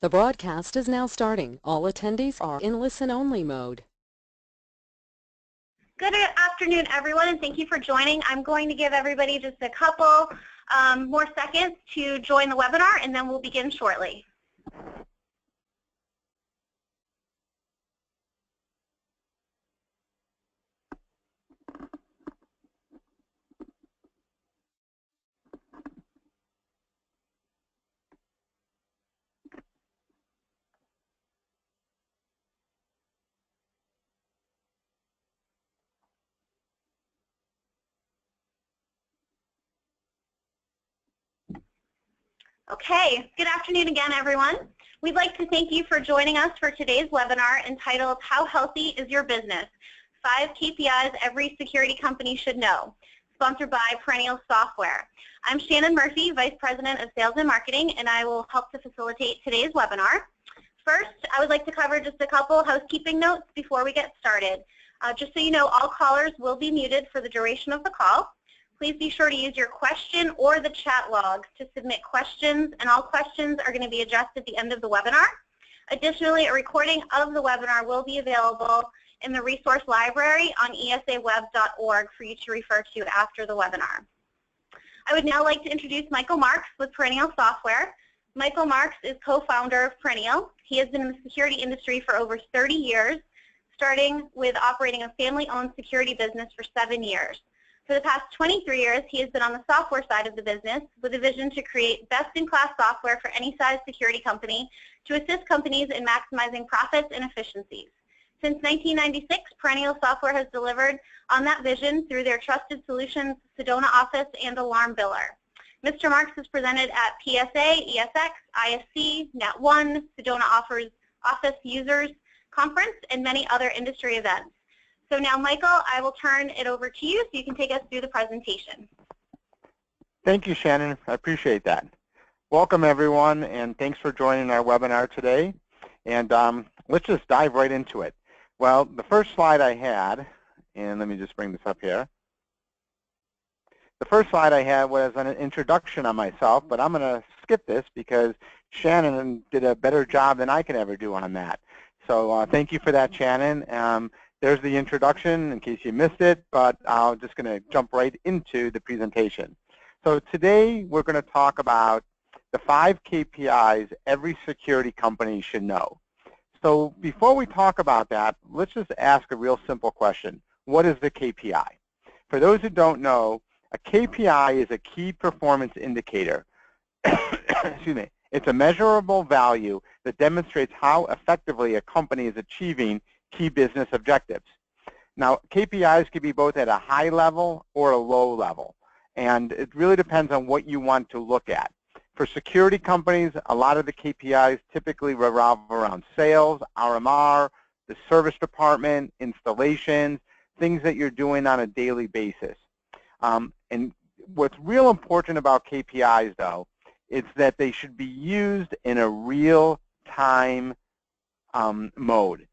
The broadcast is now starting. All attendees are in listen-only mode. Good afternoon, everyone, and thank you for joining. I'm going to give everybody just a couple more seconds to join the webinar, and then we'll begin shortly. Okay, good afternoon again, everyone. We'd like to thank you for joining us for today's webinar entitled, How Healthy is Your Business? 5 KPIs Every Security Company Should Know, sponsored by Perennial Software. I'm Shannon Murphy, Vice President of Sales and Marketing, and I will help to facilitate today's webinar. First, I would like to cover just a couple housekeeping notes before we get started. Just so you know, all callers will be muted for the duration of the call. Please be sure to use your question or the chat log to submit questions, and all questions are going to be addressed at the end of the webinar. Additionally, a recording of the webinar will be available in the resource library on esaweb.org for you to refer to after the webinar. I would now like to introduce Michael Marks with Perennial Software. Michael Marks is co-founder of Perennial. He has been in the security industry for over 30 years, starting with operating a family-owned security business for 7 years. For the past 23 years, he has been on the software side of the business with a vision to create best-in-class software for any size security company to assist companies in maximizing profits and efficiencies. Since 1996, Perennial Software has delivered on that vision through their trusted solutions, Sedona Office, and Alarm Biller. Mr. Marks has presented at PSA, ESX, ISC, Net1, Sedona Office Users Conference, and many other industry events. So now, Michael, I will turn it over to you so you can take us through the presentation. Thank you, Shannon. I appreciate that. Welcome, everyone, and thanks for joining our webinar today. And let's just dive right into it. Well, the first slide I had, and let me just bring this up here. The first slide I had was an introduction on myself, but I'm going to skip this because Shannon did a better job than I can ever do on that. So thank you for that, Shannon. There's the introduction in case you missed it, but I'm just going to jump right into the presentation. So today we're going to talk about the 5 KPIs every security company should know. So before we talk about that, let's just ask a real simple question. What is the KPI? For those who don't know, a KPI is a key performance indicator. Excuse me. It's a measurable value that demonstrates how effectively a company is achieving key business objectives. Now, KPIs can be both at a high level or a low level, and it really depends on what you want to look at. For security companies, a lot of the KPIs typically revolve around sales, RMR, the service department, installations, things that you're doing on a daily basis. And what's real important about KPIs, though, is that they should be used in a real-time mode.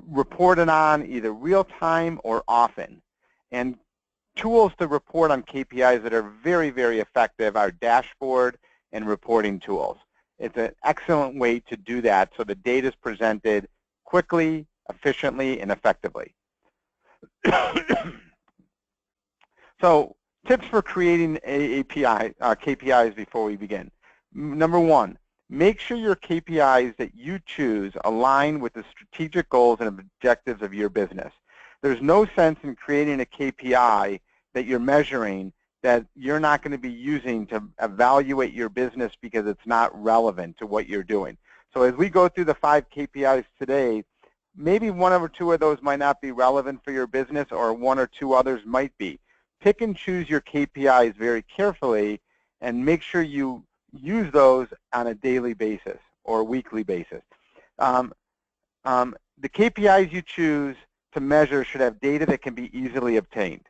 Reported on either real-time or often. And tools to report on KPIs that are very, very effective are dashboard and reporting tools. It's an excellent way to do that so the data is presented quickly, efficiently, and effectively. So tips for creating KPIs before we begin. Number 1. Make sure your KPIs that you choose align with the strategic goals and objectives of your business. There's no sense in creating a KPI that you're measuring that you're not going to be using to evaluate your business because it's not relevant to what you're doing. So as we go through the 5 KPIs today, maybe 1 or 2 of those might not be relevant for your business, or 1 or 2 others might be. Pick and choose your KPIs very carefully and make sure you use those on a daily basis or weekly basis. The KPIs you choose to measure should have data that can be easily obtained.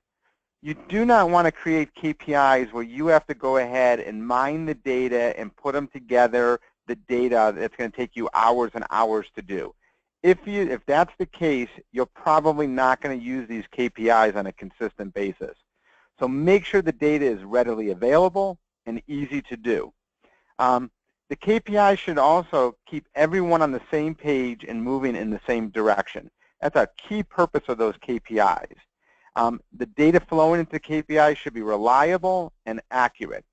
You do not want to create KPIs where you have to go ahead and mine the data and put them together, the data that's going to take you hours and hours to do. If that's the case, you're probably not going to use these KPIs on a consistent basis. So make sure the data is readily available and easy to do. The KPIs should also keep everyone on the same page and moving in the same direction. That's a key purpose of those KPIs. The data flowing into KPIs should be reliable and accurate.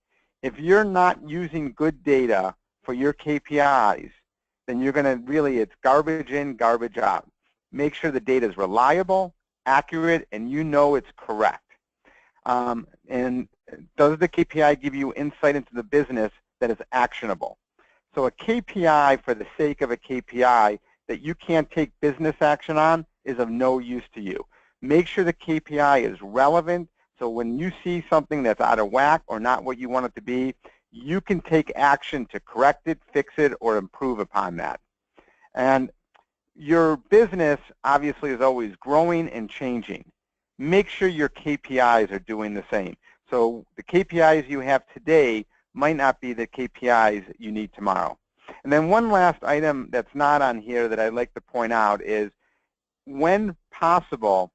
If you're not using good data for your KPIs, then you're going to really, it's garbage in, garbage out. Make sure the data is reliable, accurate, and you know it's correct. And does the KPI give you insight into the business that is actionable? So a KPI for the sake of a KPI that you can't take business action on is of no use to you. Make sure the KPI is relevant, so when you see something that's out of whack or not what you want it to be, you can take action to correct it, fix it, or improve upon that. And your business obviously is always growing and changing. Make sure your KPIs are doing the same. So the KPIs you have today might not be the KPIs you need tomorrow. And then one last item that's not on here that I'd like to point out is, when possible,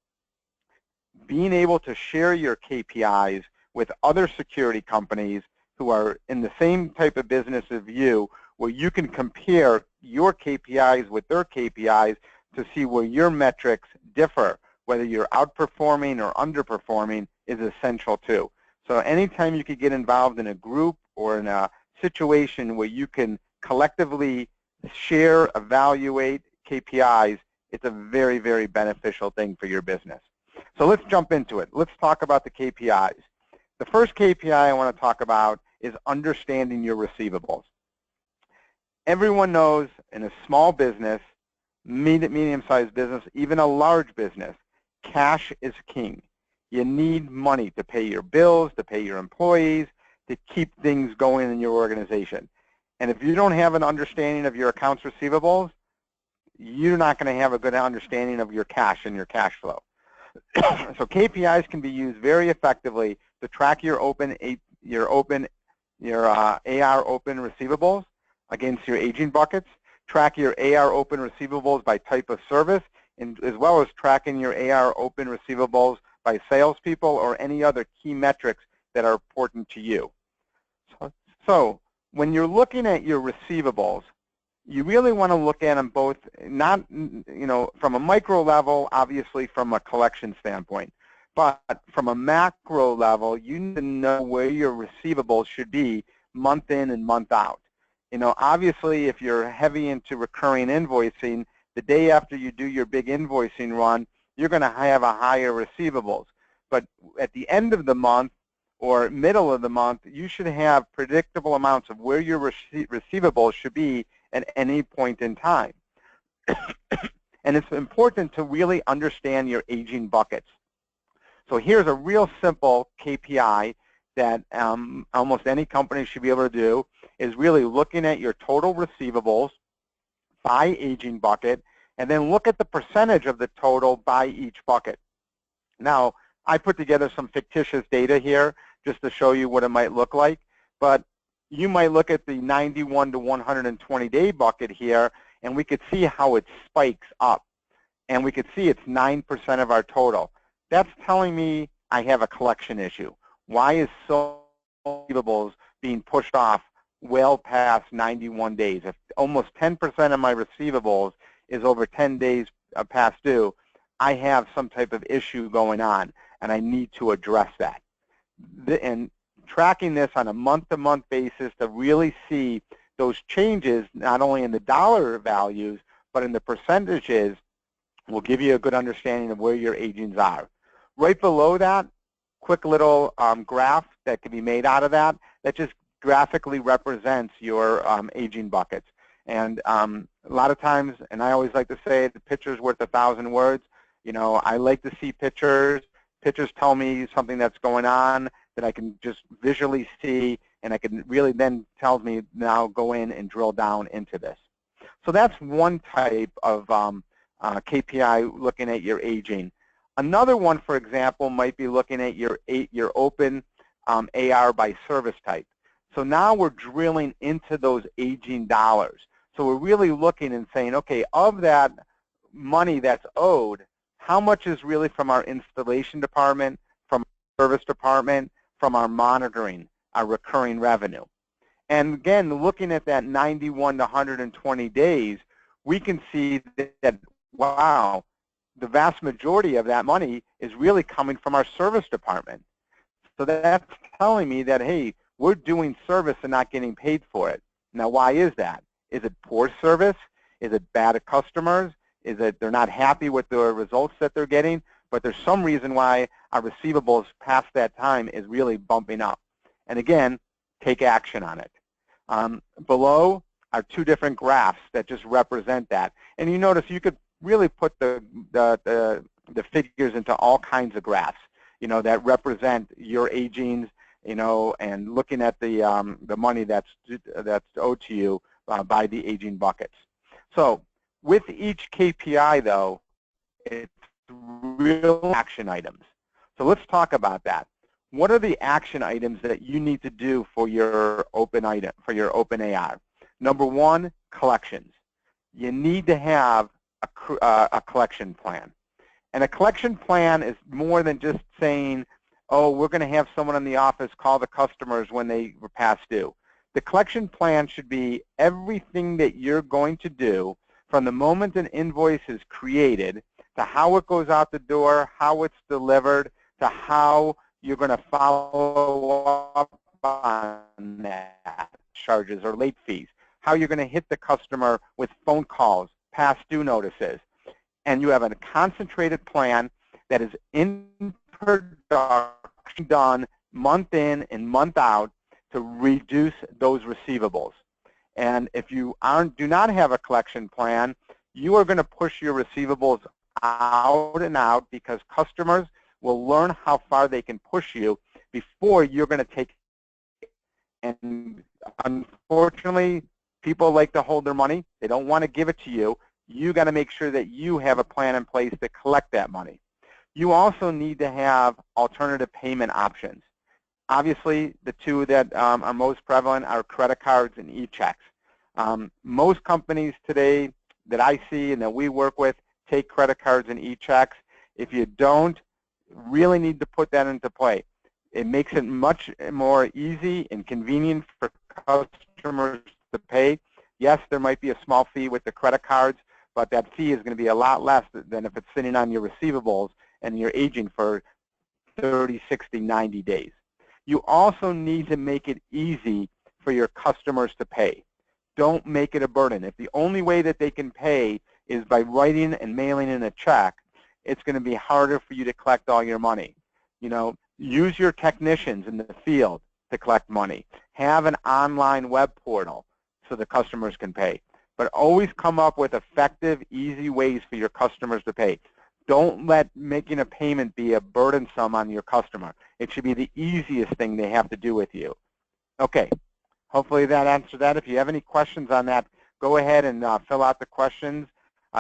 being able to share your KPIs with other security companies who are in the same type of business as you, where you can compare your KPIs with their KPIs to see where your metrics differ, whether you're outperforming or underperforming, is essential too. So anytime you could get involved in a group or in a situation where you can collectively share, evaluate KPIs, it's a very, very beneficial thing for your business. So let's jump into it. Let's talk about the KPIs. The first KPI I want to talk about is understanding your receivables. Everyone knows in a small business, medium-sized business, even a large business, cash is king. You need money to pay your bills, to pay your employees, to keep things going in your organization. And if you don't have an understanding of your accounts receivables, you're not going to have a good understanding of your cash and your cash flow. So KPIs can be used very effectively to track your AR open receivables against your aging buckets, track your AR open receivables by type of service, and as well as tracking your AR open receivables by salespeople or any other key metrics that are important to you. So when you're looking at your receivables, you really want to look at them both, not from a micro level, obviously from a collection standpoint, but from a macro level, you need to know where your receivables should be month in and month out. Obviously, if you're heavy into recurring invoicing, the day after you do your big invoicing run, you're going to have a higher receivables. But at the end of the month or middle of the month, you should have predictable amounts of where your receivables should be at any point in time. And it's important to really understand your aging buckets. So here's a real simple KPI that almost any company should be able to do, is really looking at your total receivables by aging bucket, and then look at the percentage of the total by each bucket. Now, I put together some fictitious data here just to show you what it might look like, but you might look at the 91 to 120 day bucket here, and we could see how it spikes up. And we could see it's 9% of our total. That's telling me I have a collection issue. Why is so many receivables being pushed off well past 91 days? If almost 10% of my receivables is over 10 days past due, I have some type of issue going on, and I need to address that. And tracking this on a month-to-month basis to really see those changes, not only in the dollar values, but in the percentages, will give you a good understanding of where your agings are. Right below that, quick little graph that can be made out of that just graphically represents your aging buckets. And a lot of times, and I always like to say, the picture's worth 1,000 words. I like to see pictures. Pictures tell me something that's going on that I can just visually see, and I can really then tell me now go in and drill down into this. So that's one type of KPI, looking at your aging. Another one, for example, might be looking at your open AR by service type. So now we're drilling into those aging dollars. So we're really looking and saying, okay, of that money that's owed, how much is really from our installation department, from our service department, from our monitoring, our recurring revenue? And again, looking at that 91 to 120 days, we can see that, wow, the vast majority of that money is really coming from our service department. So that's telling me that, hey, we're doing service and not getting paid for it. Now, why is that? Is it poor service? Is it bad customers? Is it they're not happy with the results that they're getting? But there's some reason why our receivables past that time is really bumping up. And again, take action on it. Below are two different graphs that just represent that. And you notice you could really put the figures into all kinds of graphs, that represent your agings, and looking at the money that's owed to you by the aging buckets. So with each KPI, though, it's real action items. So let's talk about that. What are the action items that you need to do for your open AR? Number one, collections. You need to have a collection plan. And a collection plan is more than just saying, oh, we're going to have someone in the office call the customers when they were past due. The collection plan should be everything that you're going to do from the moment an invoice is created to how it goes out the door, how it's delivered, to how you're going to follow up on that, charges or late fees, how you're going to hit the customer with phone calls, past due notices. And you have a concentrated plan that is in production, done month in and month out to reduce those receivables. And if you do not have a collection plan, you are going to push your receivables out and out because customers will learn how far they can push you before you're going to take it. And unfortunately, people like to hold their money. They don't want to give it to you. You got to make sure that you have a plan in place to collect that money. You also need to have alternative payment options. Obviously, the two that are most prevalent are credit cards and e-checks. Most companies today that I see and that we work with take credit cards and e-checks. If you don't, really need to put that into play. It makes it much more easy and convenient for customers to pay. Yes, there might be a small fee with the credit cards, but that fee is going to be a lot less than if it's sitting on your receivables and you're aging for 30, 60, 90 days. You also need to make it easy for your customers to pay. Don't make it a burden. If the only way that they can pay is by writing and mailing in a check, it's going to be harder for you to collect all your money. Use your technicians in the field to collect money. Have an online web portal so the customers can pay. But always come up with effective, easy ways for your customers to pay. Don't let making a payment be a burdensome on your customer. It should be the easiest thing they have to do with you. Okay, hopefully that answered that. If you have any questions on that, go ahead and fill out the questions.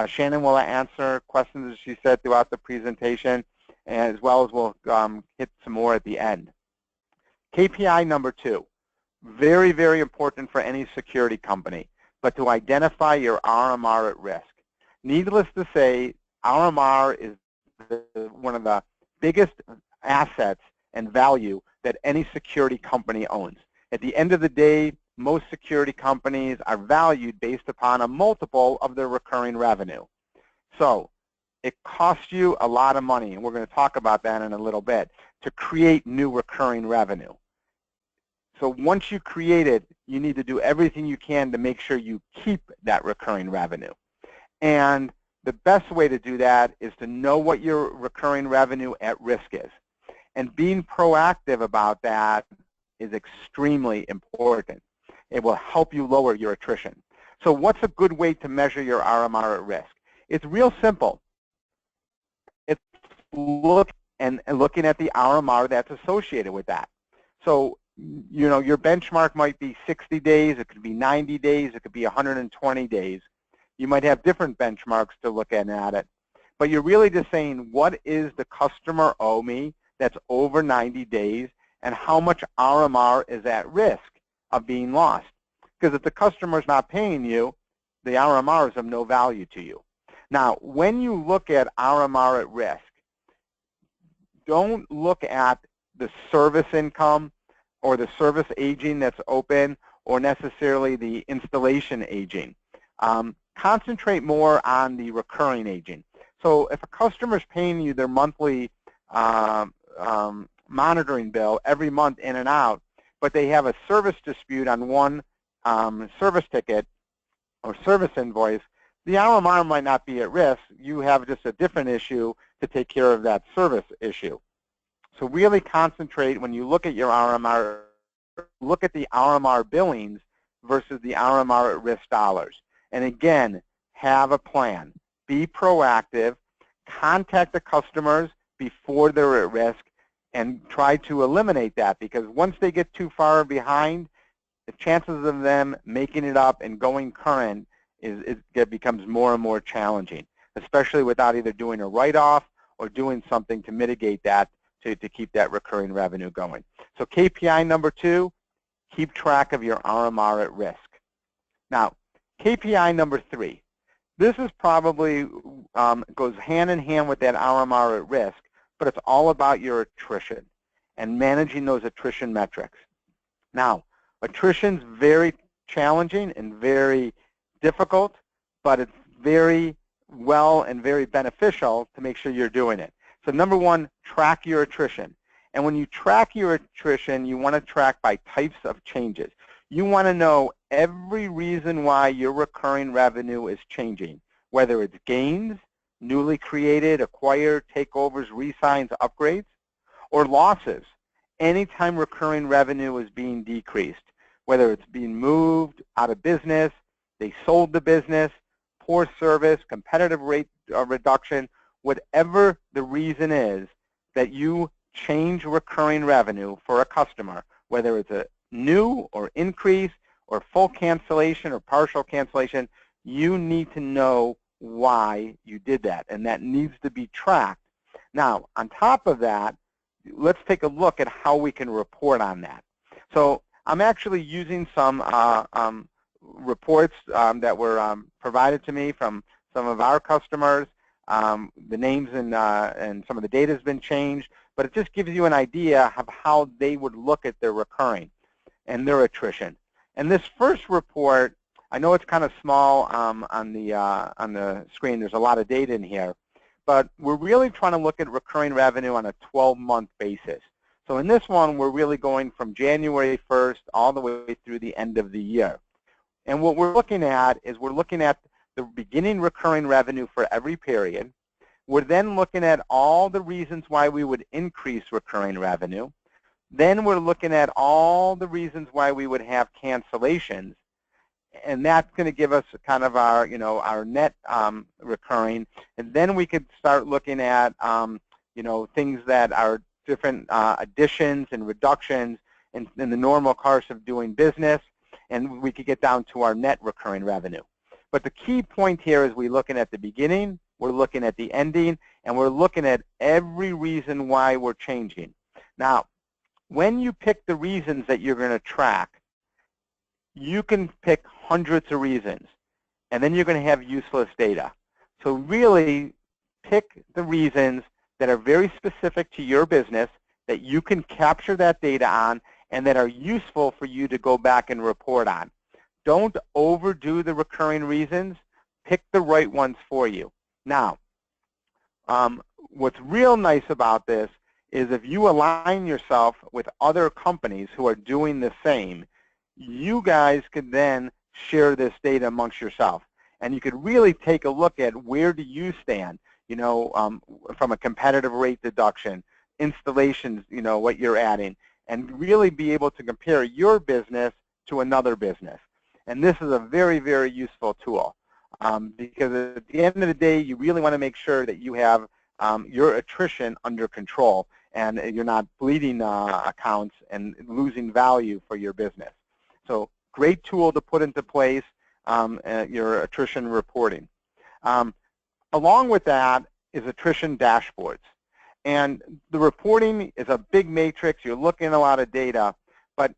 Shannon will answer questions, as she said, throughout the presentation, as well as we'll hit some more at the end. KPI number 2, very, very important for any security company, but to identify your RMR at risk. Needless to say, RMR is one of the biggest assets and value that any security company owns. At the end of the day, most security companies are valued based upon a multiple of their recurring revenue. So it costs you a lot of money, and we're going to talk about that in a little bit, to create new recurring revenue. So once you create it, you need to do everything you can to make sure you keep that recurring revenue. And the best way to do that is to know what your recurring revenue at risk is. And being proactive about that is extremely important. It will help you lower your attrition. So what's a good way to measure your RMR at risk? It's real simple. It's looking at the RMR that's associated with that. So, your benchmark might be 60 days, it could be 90 days, it could be 120 days. You might have different benchmarks to look at it. But you're really just saying, what is the customer owe me that's over 90 days, and how much RMR is at risk of being lost? Because if the customer's not paying you, the RMR is of no value to you. Now, when you look at RMR at risk, don't look at the service income or the service aging that's open or necessarily the installation aging. Concentrate more on the recurring aging. So if a customer is paying you their monthly monitoring bill every month in and out, but they have a service dispute on one service ticket or service invoice, the RMR might not be at risk. You have just a different issue to take care of that service issue. So really concentrate when you look at your RMR, look at the RMR billings versus the RMR at risk dollars. And again, have a plan. Be proactive. Contact the customers before they're at risk and try to eliminate that, because once they get too far behind, the chances of them making it up and going current it becomes more and more challenging, especially without either doing a write-off or doing something to mitigate that to keep that recurring revenue going. So KPI number 2, keep track of your RMR at risk. Now, KPI number 3, this is probably goes hand in hand with that RMR at risk, but it's all about your attrition and managing those attrition metrics. Now, attrition's very challenging and very difficult, but it's very well and very beneficial to make sure you're doing it. So number 1, track your attrition. And when you track your attrition, you want to track by types of changes. You want to know every reason why your recurring revenue is changing, whether it's gains, newly created, acquired, takeovers, re-signs, upgrades, or losses. Anytime recurring revenue is being decreased, whether it's being moved out of business, they sold the business, poor service, competitive rate reduction, whatever the reason is that you change recurring revenue for a customer, whether it's a new or increase or full cancellation or partial cancellation, you need to know why you did that, and that needs to be tracked. Now, on top of that, let's take a look at how we can report on that. So I'm actually using some reports that were provided to me from some of our customers. The names and some of the data has been changed, but it just gives you an idea of how they would look at their recurring and their attrition. And this first report, I know it's kind of small on the screen. There's a lot of data in here, but we're really trying to look at recurring revenue on a 12-month basis. So in this one, we're really going from January 1st all the way through the end of the year. And what we're looking at is we're looking at the beginning recurring revenue for every period. We're then looking at all the reasons why we would increase recurring revenue. Then we're looking at all the reasons why we would have cancellations. And that's going to give us kind of our, our net recurring. And then we could start looking at, things that are different additions and reductions in the normal course of doing business. And we could get down to our net recurring revenue. But the key point here is we're looking at the beginning, we're looking at the ending, and we're looking at every reason why we're changing. Now, when you pick the reasons that you're going to track, you can pick hundreds of reasons, and then you're going to have useless data. So really pick the reasons that are very specific to your business, that you can capture that data on, and that are useful for you to go back and report on. Don't overdo the recurring reasons. Pick the right ones for you. Now, what's real nice about this is if you align yourself with other companies who are doing the same, you guys could then share this data amongst yourself. And you could really take a look at where do you stand, from a competitive rate deduction, installations, what you're adding, and really be able to compare your business to another business. And this is a very, very useful tool because at the end of the day, you really want to make sure that you have your attrition under control and you're not bleeding accounts and losing value for your business. So great tool to put into place your attrition reporting. Along with that is attrition dashboards. And the reporting is a big matrix. You're looking at a lot of data, but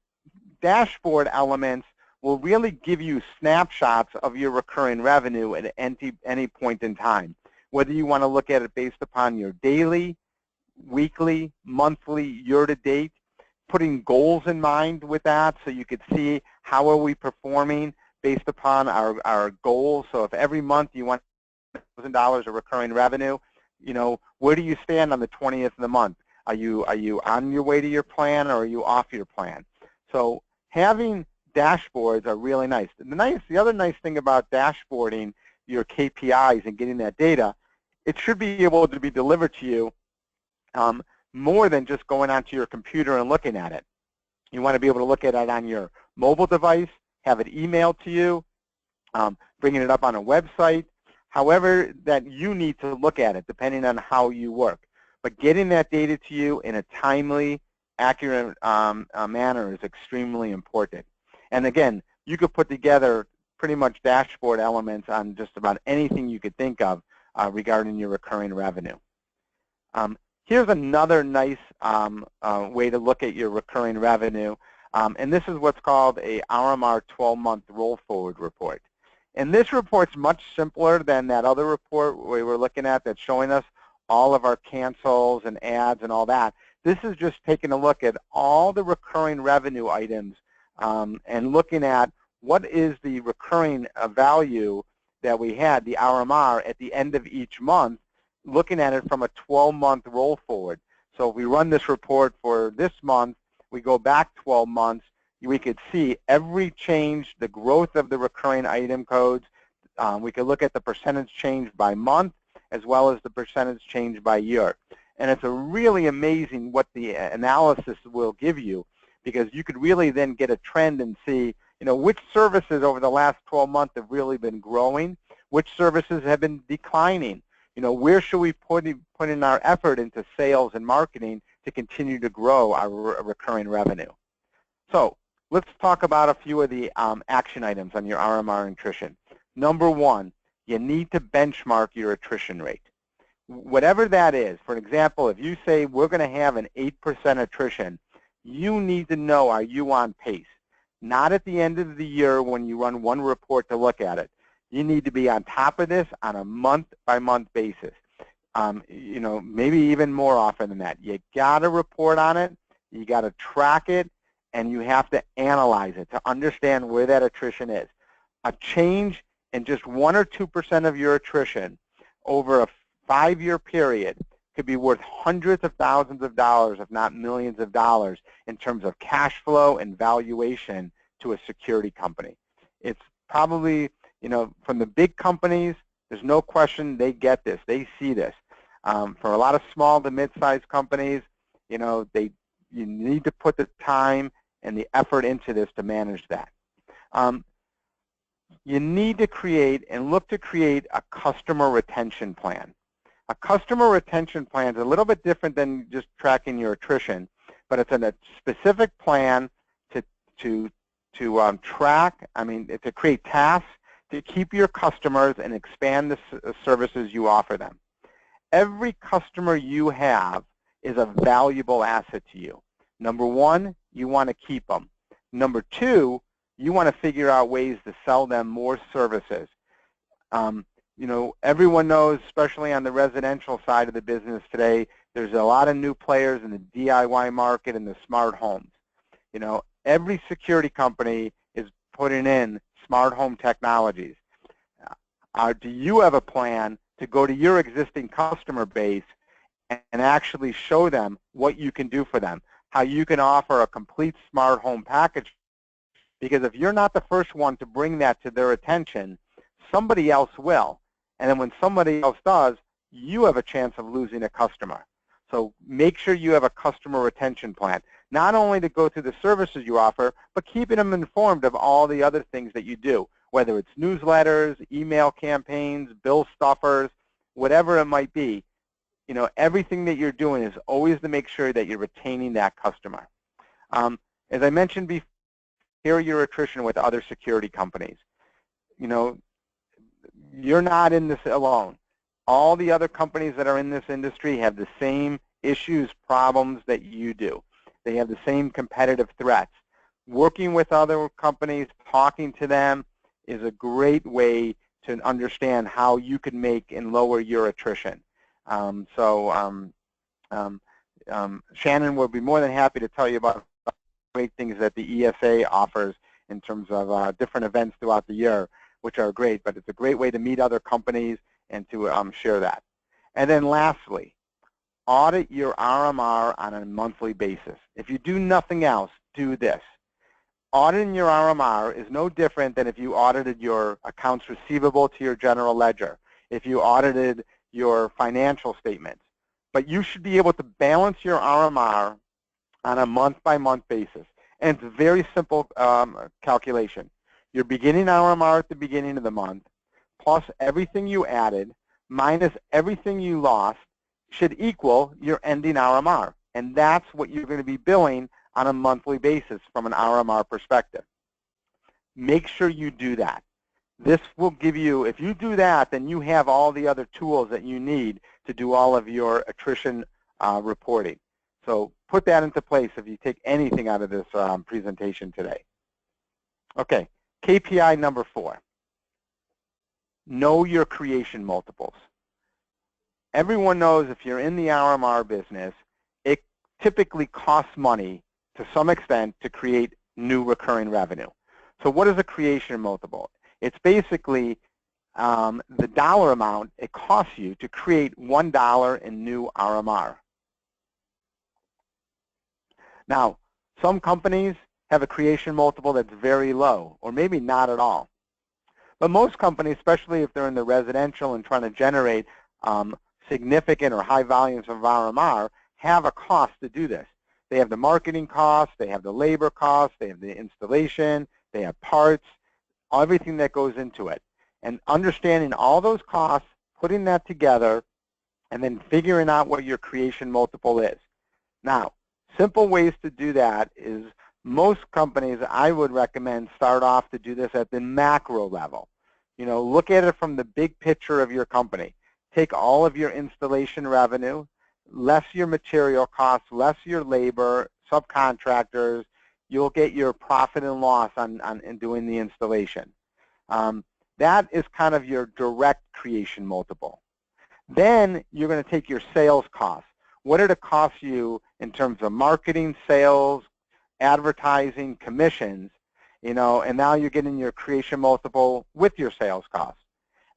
dashboard elements will really give you snapshots of your recurring revenue at any point in time, whether you want to look at it based upon your daily, weekly, monthly, year-to-date, putting goals in mind with that so you could see how are we performing based upon our goals. So if every month you want $1,000 of recurring revenue, where do you stand on the 20th of the month? Are you on your way to your plan, or are you off your plan? So having dashboards are really nice. The other nice thing about dashboarding your KPIs and getting that data, it should be able to be delivered to you more than just going onto your computer and looking at it. You want to be able to look at it on your mobile device, have it emailed to you, bringing it up on a website, however that you need to look at it, depending on how you work. But getting that data to you in a timely, accurate manner is extremely important. And again, you could put together pretty much dashboard elements on just about anything you could think of regarding your recurring revenue. Here's another nice way to look at your recurring revenue, and this is what's called a RMR 12-month roll forward report. And this report's much simpler than that other report we were looking at that's showing us all of our cancels and ads and all that. This is just taking a look at all the recurring revenue items and looking at what is the recurring value that we had, the RMR, at the end of each month, looking at it from a 12-month roll forward. So if we run this report for this month, we go back 12 months, we could see every change, the growth of the recurring item codes. We could look at the percentage change by month as well as the percentage change by year. And it's a really amazing what the analysis will give you, because you could really then get a trend and see, which services over the last 12 months have really been growing, which services have been declining. Where should we put in our effort into sales and marketing to continue to grow our recurring revenue? So let's talk about a few of the action items on your RMR attrition. Number one, you need to benchmark your attrition rate. Whatever that is, for example, if you say we're going to have an 8% attrition, you need to know, are you on pace? Not at the end of the year when you run one report to look at it. You need to be on top of this on a month-by-month basis. Maybe even more often than that. You got to report on it, you got to track it, and you have to analyze it to understand where that attrition is. A change in just 1 or 2% of your attrition over a 5-year period could be worth hundreds of thousands of dollars, if not millions of dollars, in terms of cash flow and valuation to a security company. It's probably, from the big companies, there's no question they get this. They see this. For a lot of small to mid-sized companies, you need to put the time and the effort into this to manage that. You need to create and look to create a customer retention plan. A customer retention plan is a little bit different than just tracking your attrition, but it's a specific plan to create tasks to keep your customers and expand the services you offer them. Every customer you have is a valuable asset to you. Number one, you want to keep them. Number two, you want to figure out ways to sell them more services. Everyone knows, especially on the residential side of the business today, there's a lot of new players in the DIY market and the smart homes. Every security company is putting in smart home technologies. Do you have a plan to go to your existing customer base and actually show them what you can do for them, how you can offer a complete smart home package? Because if you're not the first one to bring that to their attention, somebody else will. And then when somebody else does, you have a chance of losing a customer. So make sure you have a customer retention plan, not only to go through the services you offer, but keeping them informed of all the other things that you do, whether it's newsletters, email campaigns, bill stuffers, whatever it might be. Everything that you're doing is always to make sure that you're retaining that customer. As I mentioned before, here your attrition with other security companies. You're not in this alone. All the other companies that are in this industry have the same issues, problems that you do. They have the same competitive threats. Working with other companies, talking to them, is a great way to understand how you can make and lower your attrition. Shannon will be more than happy to tell you about great things that the ESA offers in terms of different events throughout the year, which are great, but it's a great way to meet other companies and to share that. And then lastly, audit your RMR on a monthly basis. If you do nothing else, do this. Auditing your RMR is no different than if you audited your accounts receivable to your general ledger, if you audited your financial statements. But you should be able to balance your RMR on a month-by-month basis. And it's a very simple calculation. Your beginning RMR at the beginning of the month, plus everything you added, minus everything you lost, should equal your ending RMR. And that's what you're going to be billing on a monthly basis from an RMR perspective. Make sure you do that. This will give you, if you do that, then you have all the other tools that you need to do all of your attrition reporting. So put that into place if you take anything out of this presentation today. Okay, KPI number 4. Know your creation multiples. Everyone knows if you're in the RMR business, it typically costs money to some extent to create new recurring revenue. So what is a creation multiple? It's basically the dollar amount it costs you to create $1 in new RMR. Now, some companies have a creation multiple that's very low, or maybe not at all. But most companies, especially if they're in the residential and trying to generate significant or high volumes of RMR, have a cost to do this. They have the marketing costs, they have the labor costs, they have the installation, they have parts, everything that goes into it. And understanding all those costs, putting that together, and then figuring out what your creation multiple is. Now, simple ways to do that is most companies, I would recommend, start off to do this at the macro level. You know, look at it from the big picture of your company. Take all of your installation revenue, less your material costs, less your labor, subcontractors, you'll get your profit and loss in doing the installation. That is kind of your direct creation multiple. Then you're going to take your sales costs. What did it cost you in terms of marketing, sales, advertising, commissions, you know, and now you're getting your creation multiple with your sales costs.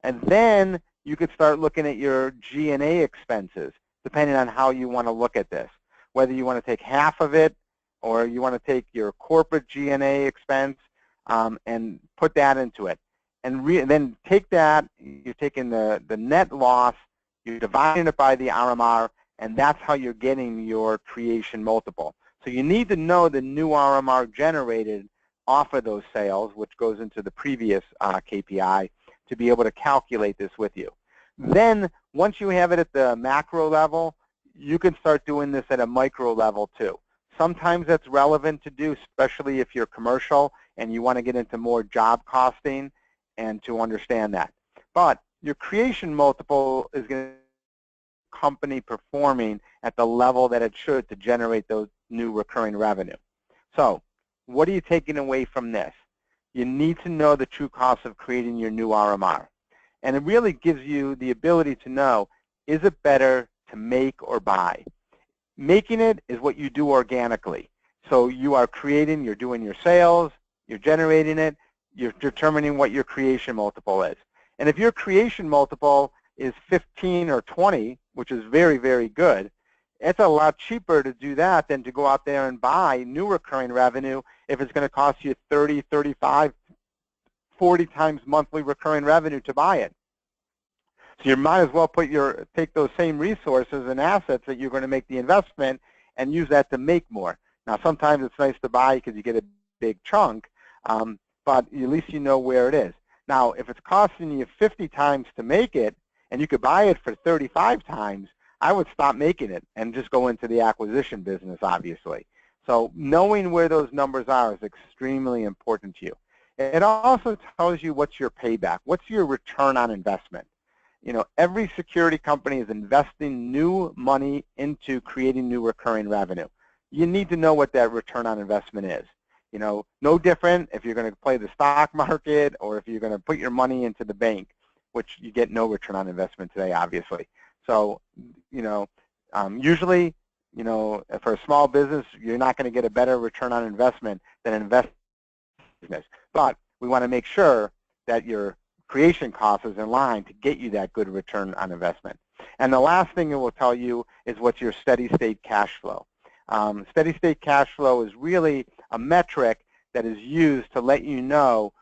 And then you could start looking at your G&A expenses, depending on how you want to look at this, whether you want to take half of it or you want to take your corporate G&A expense and put that into it. And then take that, you're taking the net loss, you're dividing it by the RMR, and that's how you're getting your creation multiple. So you need to know the new RMR generated off of those sales, which goes into the previous KPI, to be able to calculate this with you. Then, once you have it at the macro level, you can start doing this at a micro level too. Sometimes that's relevant to do, especially if you're commercial and you want to get into more job costing and to understand that. But your creation multiple is going to be the company performing at the level that it should to generate those new recurring revenue. So, what are you taking away from this? You need to know the true cost of creating your new RMR. And it really gives you the ability to know, is it better to make or buy? Making it is what you do organically. So you are creating, you're doing your sales, you're generating it, you're determining what your creation multiple is. And if your creation multiple is 15 or 20, which is very, very good, it's a lot cheaper to do that than to go out there and buy new recurring revenue if it's going to cost you 30, 35, 40 times monthly recurring revenue to buy it. So you might as well take those same resources and assets that you're going to make the investment and use that to make more. Now, sometimes it's nice to buy because you get a big chunk, but at least you know where it is. Now, if it's costing you 50 times to make it and you could buy it for 35 times, I would stop making it and just go into the acquisition business, obviously. So knowing where those numbers are is extremely important to you. It also tells you what's your payback, what's your return on investment. You know, every security company is investing new money into creating new recurring revenue. You need to know what that return on investment is. You know, no different if you're going to play the stock market or if you're going to put your money into the bank, which you get no return on investment today, obviously. So, you know, usually, you know, for a small business, you're not going to get a better return on investment than investing business. But we want to make sure that your creation cost is in line to get you that good return on investment. And the last thing it will tell you is what's your steady state cash flow. Steady state cash flow is really a metric that is used to let you know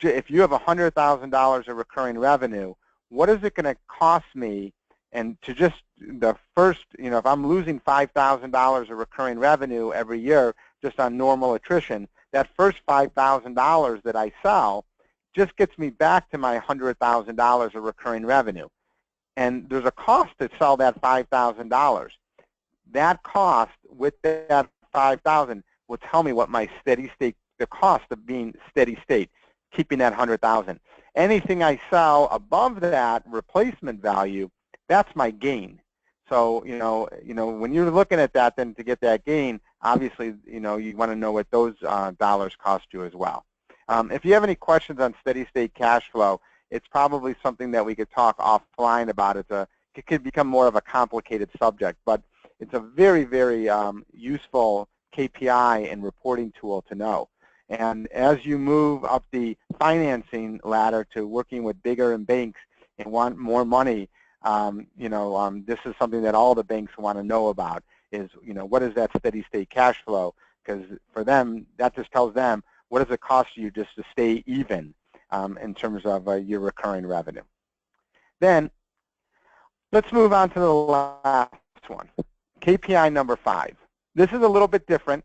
if you have $100,000 of recurring revenue, what is it going to cost me? And to just the first, if I'm losing $5,000 of recurring revenue every year just on normal attrition, that first $5,000 that I sell just gets me back to my $100,000 of recurring revenue. And there's a cost to sell that $5,000. That cost with that $5,000 will tell me what my steady state, the cost of being steady state, keeping that $100,000. Anything I sell above that replacement value, that's my gain. So, when you're looking at that, then to get that gain, obviously, you want to know what those dollars cost you as well. If you have any questions on steady state cash flow, it's probably something that we could talk offline about. It could become more of a complicated subject, but it's a very, very useful KPI and reporting tool to know. And as you move up the financing ladder to working with bigger and banks and want more money, this is something that all the banks want to know about is, what is that steady state cash flow? Because for them, that just tells them what does it cost you just to stay even in terms of your recurring revenue. Then let's move on to the last one, KPI number 5. This is a little bit different.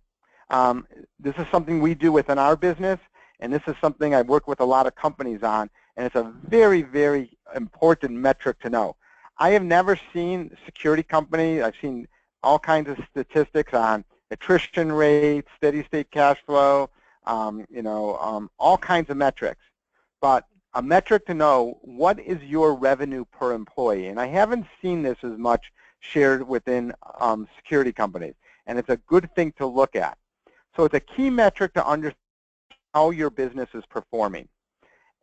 This is something we do within our business, and this is something I've worked with a lot of companies on, and it's a very, very important metric to know. I have never seen a security company. I've seen all kinds of statistics on attrition rate, steady state cash flow, all kinds of metrics. But a metric to know what is your revenue per employee, and I haven't seen this as much shared within security companies, and it's a good thing to look at. So it's a key metric to understand how your business is performing.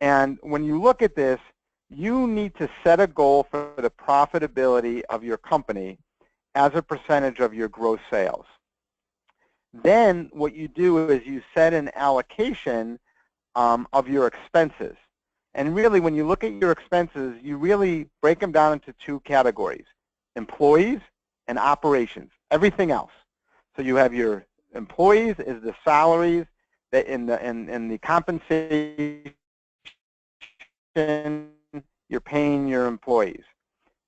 And when you look at this, you need to set a goal for the profitability of your company as a percentage of your gross sales. Then what you do is you set an allocation of your expenses. And really, when you look at your expenses, you really break them down into 2 categories, employees and operations, everything else. So you have your employees is the salaries that in the compensation you're paying your employees.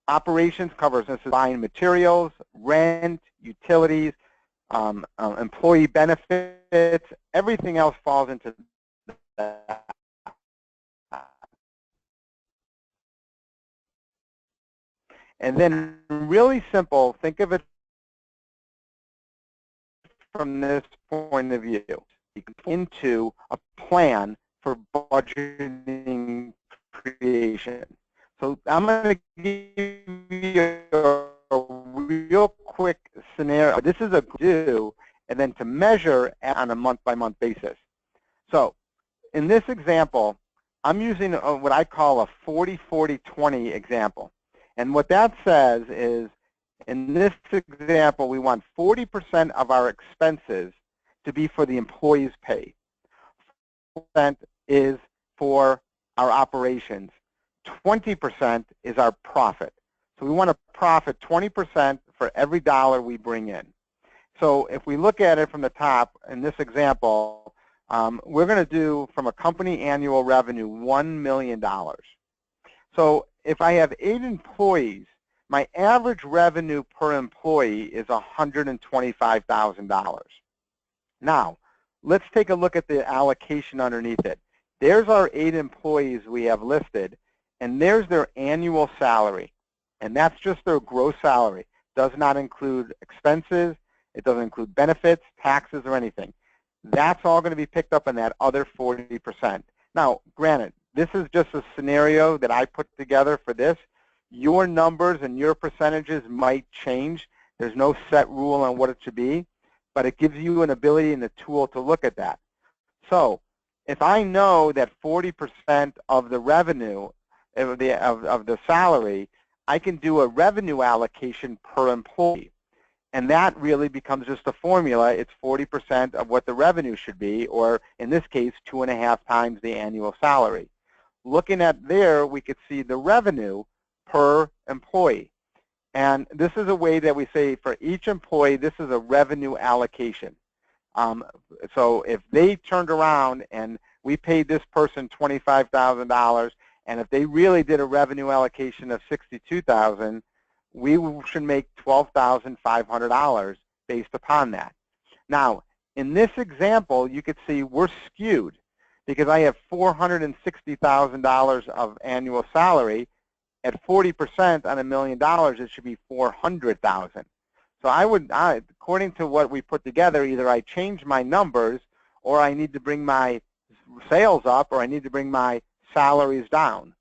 Operations covers this is buying materials, rent, utilities, employee benefits, everything else falls into that. And then really simple, think of it from this point of view. You can into a plan for budgeting creation. So I'm going to give you a real quick scenario. This is a do, and then to measure on a month-by-month basis. So in this example, I'm using what I call a 40-40-20 example. And what that says is, in this example, we want 40% of our expenses to be for the employee's pay. 40% is for our operations. 20% is our profit. So we want to profit 20% for every dollar we bring in. So if we look at it from the top, in this example, we're going to do from a company annual revenue $1 million. So if I have 8 employees, my average revenue per employee is $125,000. Now, let's take a look at the allocation underneath it. There's our 8 employees we have listed, and there's their annual salary. And that's just their gross salary. Does not include expenses. It doesn't include benefits, taxes, or anything. That's all going to be picked up in that other 40%. Now, granted, this is just a scenario that I put together for this. Your numbers and your percentages might change. There's no set rule on what it should be, but it gives you an ability and a tool to look at that. So if I know that 40% of the revenue, of the salary, I can do a revenue allocation per employee. And that really becomes just a formula. It's 40% of what the revenue should be, or in this case, 2.5 times the annual salary. Looking at there, we could see the revenue per employee. And this is a way that we say for each employee, this is a revenue allocation. So if they turned around and we paid this person $25,000, and if they really did a revenue allocation of $62,000, we should make $12,500 based upon that. Now, in this example, you could see we're skewed because I have $460,000 of annual salary. At 40% on $1 million, it should be $400,000. So according to what we put together, either I change my numbers, or I need to bring my sales up, or I need to bring my salaries down.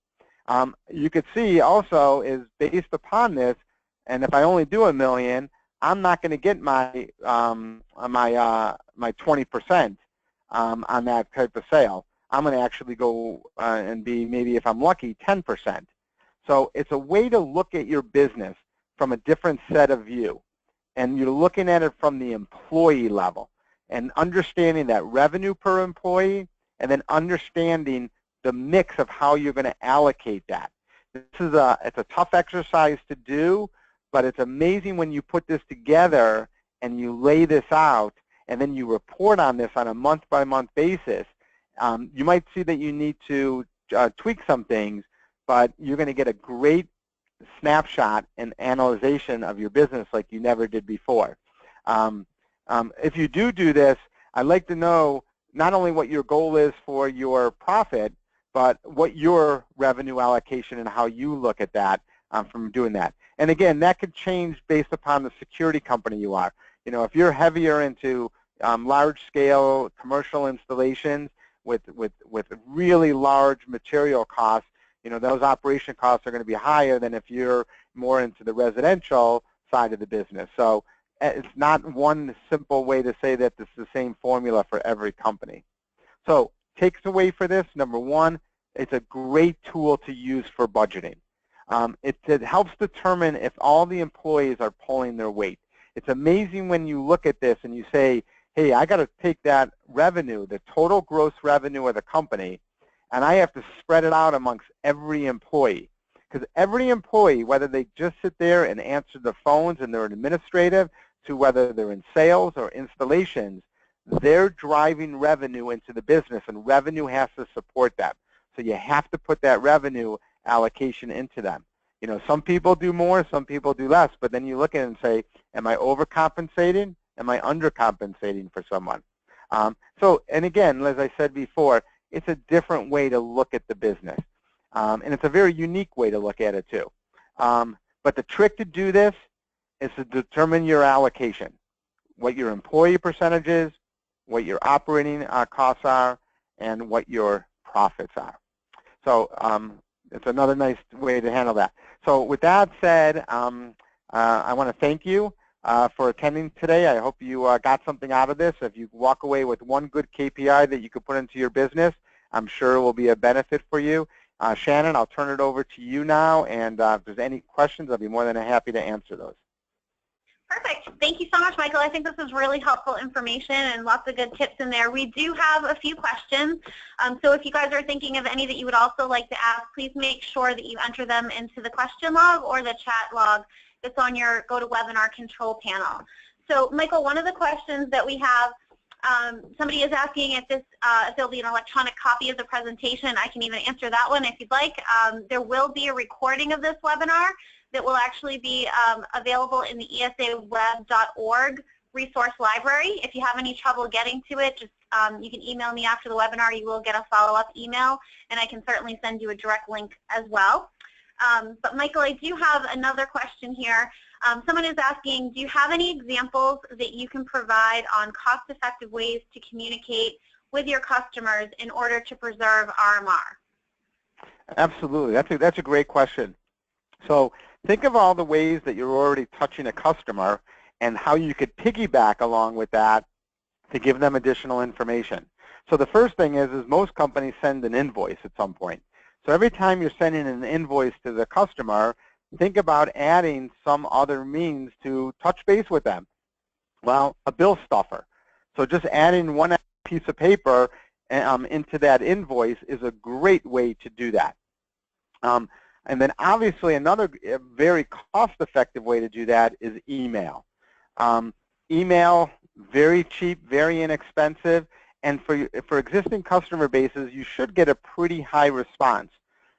You could see also is based upon this, and if I only do $1 million, I'm not going to get my 20% on that type of sale. I'm going to actually go and be, maybe if I'm lucky, 10%. So it's a way to look at your business from a different set of view. And you're looking at it from the employee level and understanding that revenue per employee, and then understanding the mix of how you're going to allocate that. It's a tough exercise to do, but it's amazing when you put this together and you lay this out, and then you report on this on a month-by-month basis. You might see that you need to tweak some things, but you're going to get a great snapshot and analyzation of your business like you never did before. If you do this, I'd like to know not only what your goal is for your profit, but what your revenue allocation and how you look at that from doing that. And again, that could change based upon the security company you are. You know, if you're heavier into large-scale commercial installations with really large material costs, you know, those operation costs are going to be higher than if you're more into the residential side of the business. So it's not one simple way to say that this is the same formula for every company. So takes away for this, number one, it's a great tool to use for budgeting. It helps determine if all the employees are pulling their weight. It's amazing when you look at this and you say, hey, I got to take that revenue, the total gross revenue of the company, and I have to spread it out amongst every employee. Because every employee, whether they just sit there and answer the phones and they're administrative, to whether they're in sales or installations, they're driving revenue into the business, and revenue has to support that. So you have to put that revenue allocation into them. You know, some people do more, some people do less, but then you look at it and say, am I overcompensating? Am I undercompensating for someone? And again, as I said before, it's a different way to look at the business. And it's a very unique way to look at it too. But the trick to do this is to determine your allocation, what your employee percentage is, what your operating costs are, and what your profits are. So it's another nice way to handle that. So with that said, I want to thank you for attending today. I hope you got something out of this. If you walk away with one good KPI that you could put into your business, I'm sure it will be a benefit for you. Shannon, I'll turn it over to you now, and if there's any questions, I'll be more than happy to answer those. Perfect. Thank you so much, Michael. I think this is really helpful information and lots of good tips in there. We do have a few questions, so if you guys are thinking of any that you would also like to ask, please make sure that you enter them into the question log or the chat log that's on your GoToWebinar control panel. So, Michael, one of the questions that we have, somebody is asking if there'll be an electronic copy of the presentation. I can even answer that one if you'd like. There will be a recording of this webinar that will actually be available in the esaweb.org resource library. If you have any trouble getting to it, just you can email me after the webinar. You will get a follow-up email, and I can certainly send you a direct link as well. But Michael, I do have another question here. Someone is asking, do you have any examples that you can provide on cost-effective ways to communicate with your customers in order to preserve RMR? Absolutely. That's a great question. So think of all the ways that you're already touching a customer and how you could piggyback along with that to give them additional information. So the first thing is most companies send an invoice at some point. So every time you're sending an invoice to the customer, think about adding some other means to touch base with them. Well, a bill stuffer. So just adding one piece of paper into that invoice is a great way to do that. And then obviously another very cost-effective way to do that is email. Email, very cheap, very inexpensive, and for existing customer bases, you should get a pretty high response.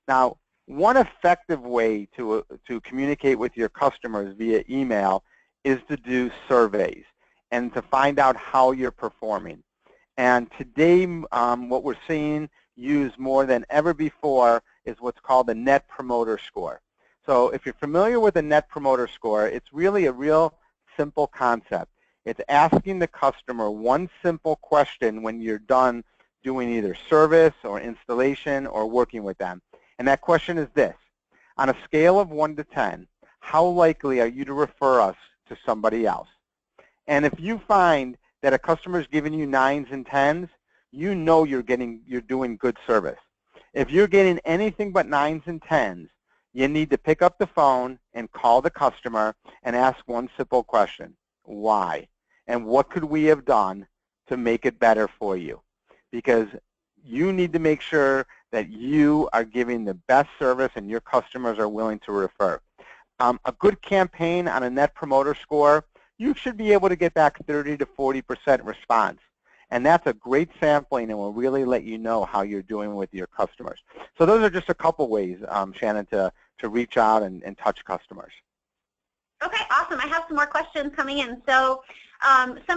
Now, one effective way to communicate with your customers via email is to do surveys and to find out how you're performing. And today, what we're seeing used more than ever before is what's called the Net Promoter Score. So if you're familiar with the Net Promoter Score, it's really a real simple concept. It's asking the customer one simple question when you're done doing either service or installation or working with them. And that question is this: on a scale of 1 to 10, how likely are you to refer us to somebody else? And if you find that a customer is giving you 9s and 10s, you know you're doing good service. If you're getting anything but 9s and 10s, you need to pick up the phone and call the customer and ask one simple question: why? And what could we have done to make it better for you? Because you need to make sure that you are giving the best service and your customers are willing to refer. A good campaign on a Net Promoter Score, you should be able to get back 30 to 40% response. And that's a great sampling and will really let you know how you're doing with your customers. So those are just a couple ways, Shannon, to reach out and touch customers. Okay, awesome. I have some more questions coming in. So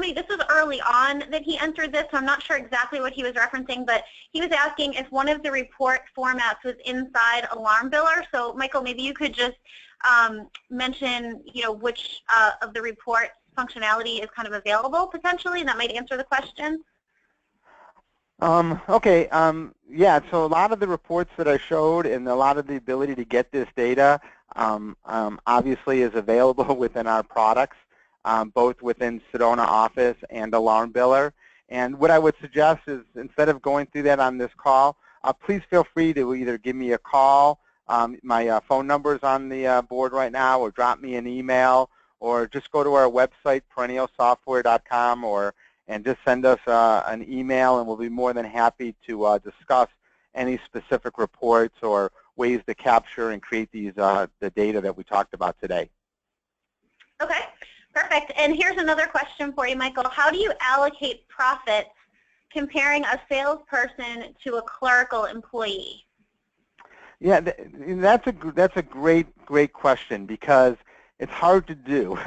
this was early on that he entered this, so I'm not sure exactly what he was referencing, but he was asking if one of the report formats was inside Alarm Biller. So Michael, maybe you could just mention, which of the report functionality is kind of available potentially, and that might answer the question. Okay, yeah, so a lot of the reports that I showed and a lot of the ability to get this data obviously is available within our products, both within Sedona Office and Alarm Biller. And what I would suggest is, instead of going through that on this call, please feel free to either give me a call. My phone number is on the board right now, or drop me an email, or just go to our website, perennialsoftware.com, and just send us an email, and we'll be more than happy to discuss any specific reports or ways to capture and create these the data that we talked about today. Okay, perfect. And here's another question for you, Michael. How do you allocate profits comparing a salesperson to a clerical employee? Yeah, that's a great question, because it's hard to do.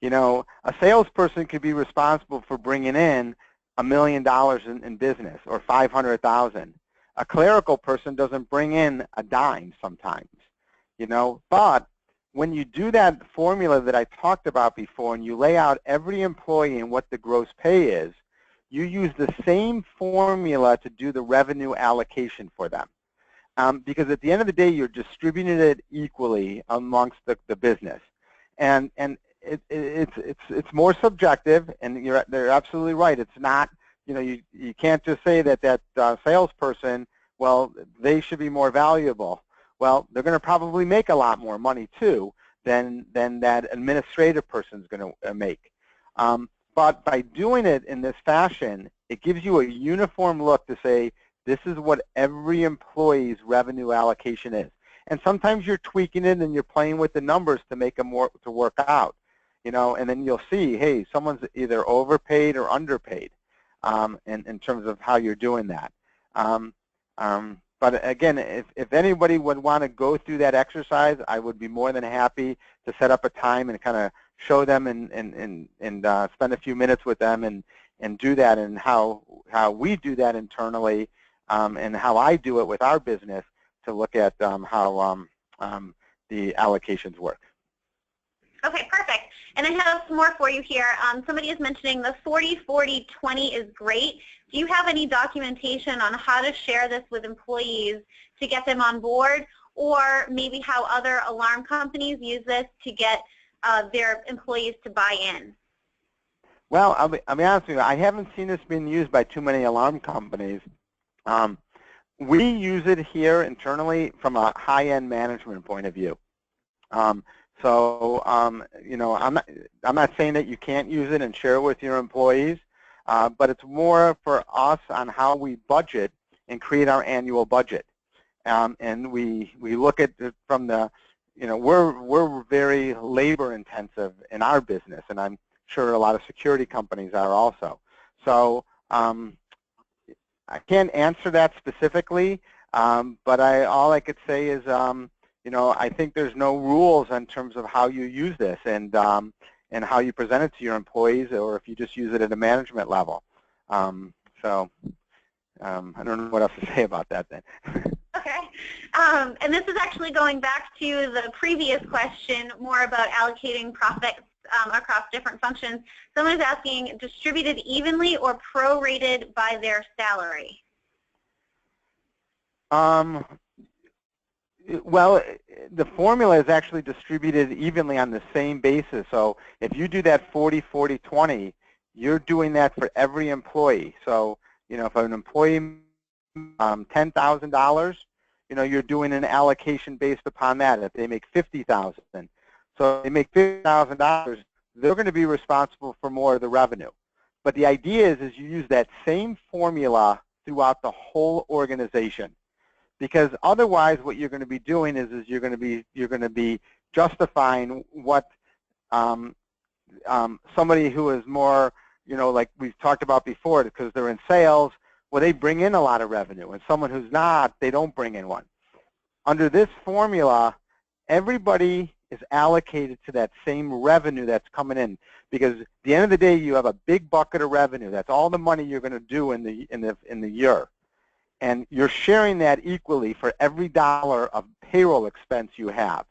A salesperson could be responsible for bringing in $1 million in business, or $500,000. A clerical person doesn't bring in a dime sometimes, But when you do that formula that I talked about before, and you lay out every employee and what the gross pay is, you use the same formula to do the revenue allocation for them. Because at the end of the day, you're distributing it equally amongst the business. And it's more subjective, and they're absolutely right. It's not, you can't just say that salesperson, well, they should be more valuable. Well, they're going to probably make a lot more money too than that administrative person's going to make. But by doing it in this fashion, it gives you a uniform look to say, this is what every employee's revenue allocation is. And sometimes you're tweaking it and you're playing with the numbers to make them work out. And then you'll see, hey, someone's either overpaid or underpaid in terms of how you're doing that. But again, if anybody would want to go through that exercise, I would be more than happy to set up a time and kind of show them and spend a few minutes with them and do that, and how we do that internally, and how I do it with our business to look at how the allocations work. Okay, perfect. And I have some more for you here. Somebody is mentioning the 40-40-20 is great. Do you have any documentation on how to share this with employees to get them on board, or maybe how other alarm companies use this to get their employees to buy in? Well, I'll be honest with you, I haven't seen this being used by too many alarm companies. We use it here internally from a high-end management point of view. You know, I'm not saying that you can't use it and share it with your employees, but it's more for us on how we budget and create our annual budget. And we look at it from the, you know, we're very labor intensive in our business, and I'm sure a lot of security companies are also. So I can't answer that specifically, but all I could say is, you know, I think there's no rules in terms of how you use this and how you present it to your employees, or if you just use it at a management level. I don't know what else to say about that then. Okay. And this is actually going back to the previous question, more about allocating profits across different functions. Someone is asking, distributed evenly or prorated by their salary? Well, the formula is actually distributed evenly on the same basis. So if you do that 40-40-20, you're doing that for every employee. So, you know, if an employee $10,000, you know, you're doing an allocation based upon that. If they make $50,000, so if they make $50,000, they're going to be responsible for more of the revenue. But the idea is you use that same formula throughout the whole organization, because otherwise what you're going to be doing is you're going to be justifying what somebody who is more, you know, like we've talked about before, because they're in sales, well, they bring in a lot of revenue, and someone who's not, they don't bring in one. Under this formula, everybody is allocated to that same revenue that's coming in, because at the end of the day, you have a big bucket of revenue. That's all the money you're going to do in the year, and you're sharing that equally for every dollar of payroll expense you have.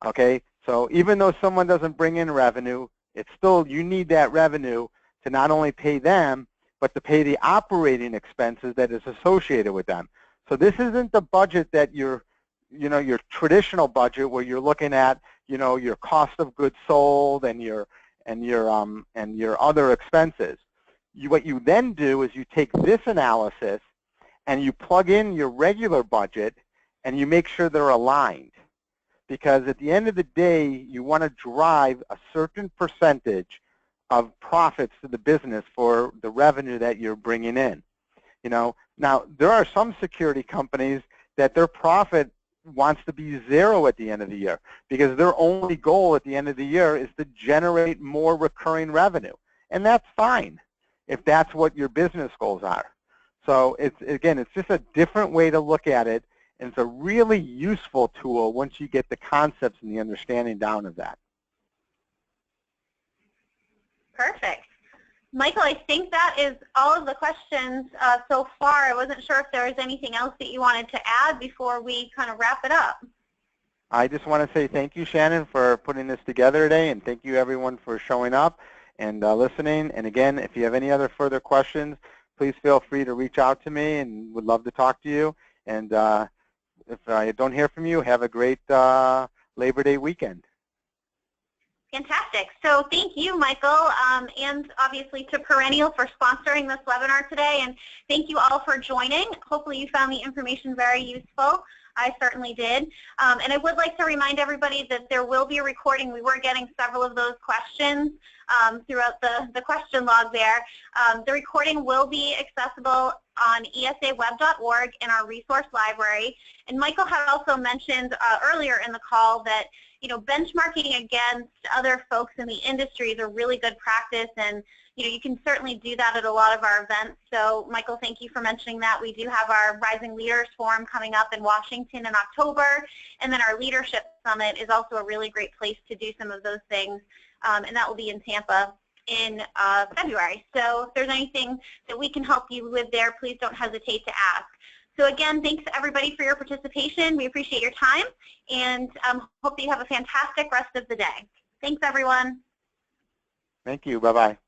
Okay, so even though someone doesn't bring in revenue, it's still, you need that revenue to not only pay them, but to pay the operating expenses that is associated with them. So this isn't the budget that you're, you know, your traditional budget where you're looking at, you know, your cost of goods sold and your other expenses. What you then do is you take this analysis and you plug in your regular budget and you make sure they're aligned. Because at the end of the day, you want to drive a certain percentage of profits to the business for the revenue that you're bringing in. You know, now there are some security companies that their profit wants to be zero at the end of the year, because their only goal at the end of the year is to generate more recurring revenue. And that's fine if that's what your business goals are. So it's just a different way to look at it, and it's a really useful tool once you get the concepts and the understanding down of that. Perfect. Michael, I think that is all of the questions so far. I wasn't sure if there was anything else that you wanted to add before we kind of wrap it up. I just want to say thank you, Shannon, for putting this together today, and thank you everyone for showing up and listening. And again, if you have any other further questions, please feel free to reach out to me, and would love to talk to you. And if I don't hear from you, have a great Labor Day weekend. Fantastic. So thank you, Michael, and obviously to Perennial for sponsoring this webinar today. And thank you all for joining. Hopefully you found the information very useful. I certainly did. And I would like to remind everybody that there will be a recording. We were getting several of those questions throughout the question log there. The recording will be accessible on esaweb.org in our resource library. And Michael had also mentioned earlier in the call that, you know, benchmarking against other folks in the industry is a really good practice, and you know, you can certainly do that at a lot of our events. So Michael, thank you for mentioning that. We do have our Rising Leaders Forum coming up in Washington in October, and then our Leadership Summit is also a really great place to do some of those things, and that will be in Tampa in February. So if there's anything that we can help you with there, please don't hesitate to ask. So again, thanks everybody for your participation. We appreciate your time, and hope that you have a fantastic rest of the day. Thanks everyone. Thank you. Bye-bye.